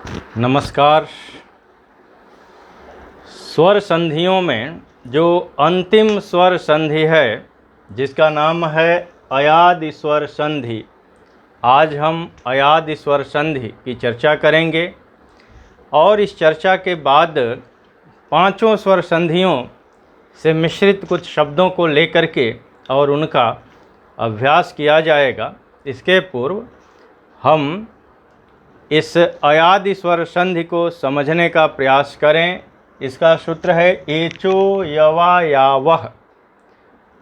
नमस्कार। स्वर संधियों में जो अंतिम स्वर संधि है जिसका नाम है अयादि स्वर संधि, आज हम अयादि स्वर संधि की चर्चा करेंगे और इस चर्चा के बाद पांचों स्वर संधियों से मिश्रित कुछ शब्दों को लेकर के और उनका अभ्यास किया जाएगा। इसके पूर्व हम इस अयादि स्वर संधि को समझने का प्रयास करें। इसका सूत्र है एचो यवा यावह,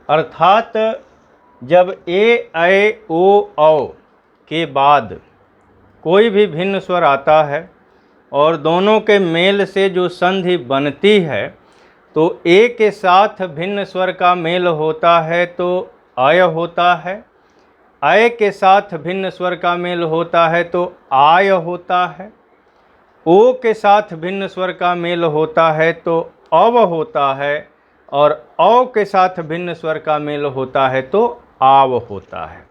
अर्थात जब ए ऐ ओ औ के बाद कोई भी भिन्न स्वर आता है और दोनों के मेल से जो संधि बनती है तो ए के साथ भिन्न स्वर का मेल होता है तो अय होता है, अय के साथ भिन्न स्वर का मेल होता है तो आय होता है, ओ के साथ भिन्न स्वर का मेल होता है तो अव होता है और औ के साथ भिन्न स्वर का मेल होता है तो आव होता है।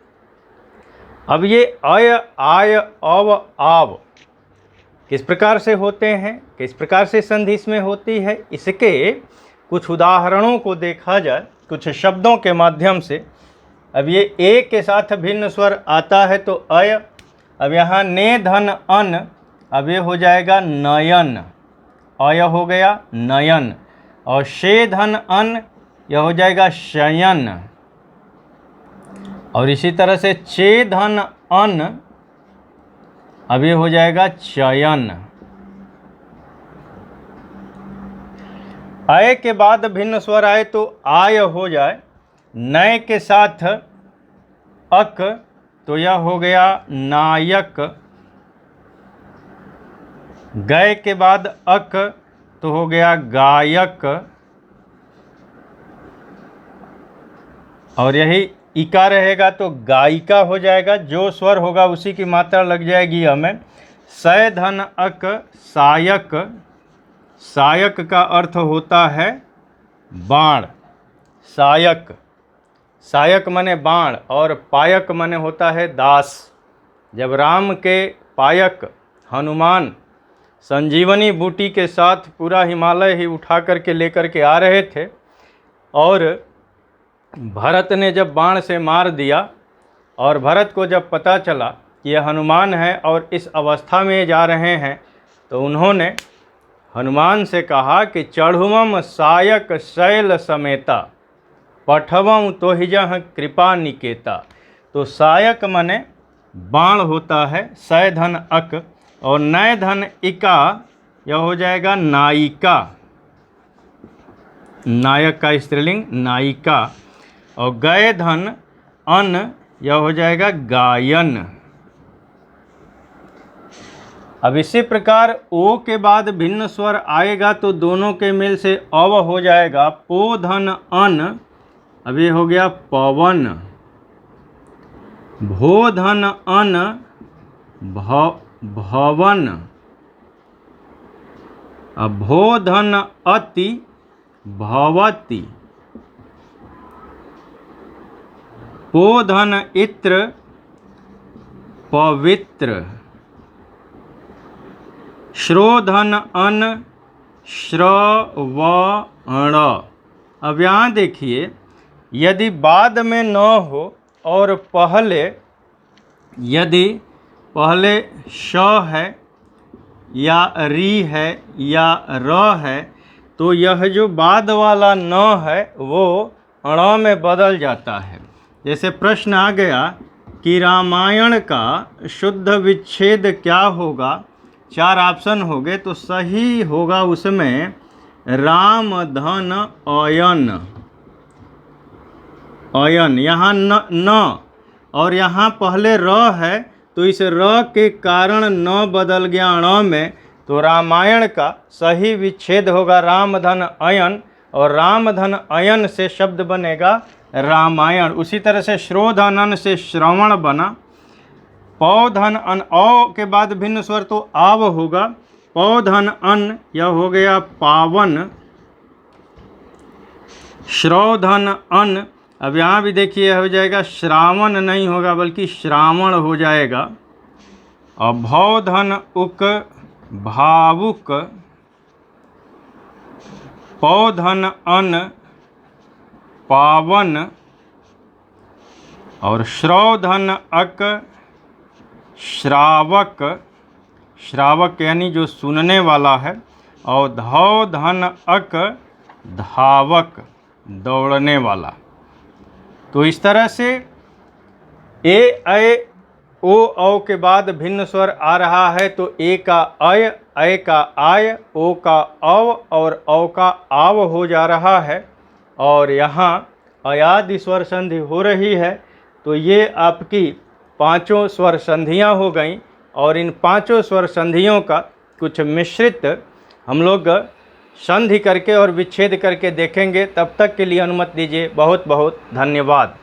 अब ये अय आय अव आव किस प्रकार से होते हैं, किस प्रकार से संधि इसमें होती है, इसके कुछ उदाहरणों को देखा जाए कुछ शब्दों के माध्यम से। अब ये ए के साथ भिन्न स्वर आता है तो अय, अब यहाँ ने धन अन, अब ये हो जाएगा नयन, अय हो गया नयन, और शे धन अन यह हो जाएगा शयन, और इसी तरह से चे धन अन अब ये हो जाएगा चयन। अय के बाद भिन्न स्वर आए तो आय हो जाए, नय के साथ अक तो यह हो गया नायक, गय के बाद अक तो हो गया गायक, और यही इका रहेगा तो गायिका हो जाएगा। जो स्वर होगा उसी की मात्रा लग जाएगी हमें। सय धन अक सायक, सायक का अर्थ होता है बाण, सायक, सायक माने बाण, और पायक माने होता है दास। जब राम के पायक हनुमान संजीवनी बूटी के साथ पूरा हिमालय ही उठा करके लेकर के आ रहे थे और भरत ने जब बाण से मार दिया और भरत को जब पता चला कि यह हनुमान है और इस अवस्था में जा रहे हैं तो उन्होंने हनुमान से कहा कि चढ़ुवम सायक शैल समेता पठवम तोहिजह कृपा निकेता। तो सायक माने बाण होता है, सय धन अक, और नय धन इका यह हो जाएगा नायिका, नायक का स्त्रीलिंग नायिका, और गय धन अन यह हो जाएगा गायन। अब इसी प्रकार ओ के बाद भिन्न स्वर आएगा तो दोनों के मेल से अव हो जाएगा, पो धन अन अब ये हो गया पवन, भो धन अन भवन, अब भो धन अति भवति, पो धन इत्र पवित्र, श्रोधन अन श्रवण। अब यहाँ देखिए, यदि बाद में न हो और पहले यदि पहले श है या री है या र है तो यह जो बाद वाला न है वो अण में बदल जाता है। जैसे प्रश्न आ गया कि रामायण का शुद्ध विच्छेद क्या होगा, 4 ऑप्शन हो गए तो सही होगा उसमें राम धन अयन, अयन, यहाँ न और यहाँ पहले र है तो इस र के कारण न बदल गया अण में, तो रामायण का सही विच्छेद होगा राम धन अयन, और राम धन अयन से शब्द बनेगा रामायण। उसी तरह से श्रोधनन से श्रवण बना, पौधन अन औ के बाद भिन्न स्वर तो आव होगा, पौधन अन यह हो गया पावन, श्रौधन अन अब यहाँ भी देखिए हो जाएगा श्रावण नहीं होगा बल्कि श्रावण हो जाएगा, और भौधन उक भावुक, पौधन अन पावन, और श्रौधन अक श्रावक, श्रावक यानी जो सुनने वाला है, और धौधन अक धावक, दौड़ने वाला। तो इस तरह से ए ऐ ओ औ के बाद भिन्न स्वर आ रहा है, तो ए का ऐ का आय, ओ का औ और औ का आव हो जा रहा है, और यहाँ अयादि स्वर संधि हो रही है। तो ये आपकी पांचों स्वर संधियाँ हो गईं, और इन पांचों स्वर संधियों का कुछ मिश्रित हम लोग संधि करके और विच्छेद करके देखेंगे। तब तक के लिए अनुमति दीजिए। बहुत बहुत धन्यवाद।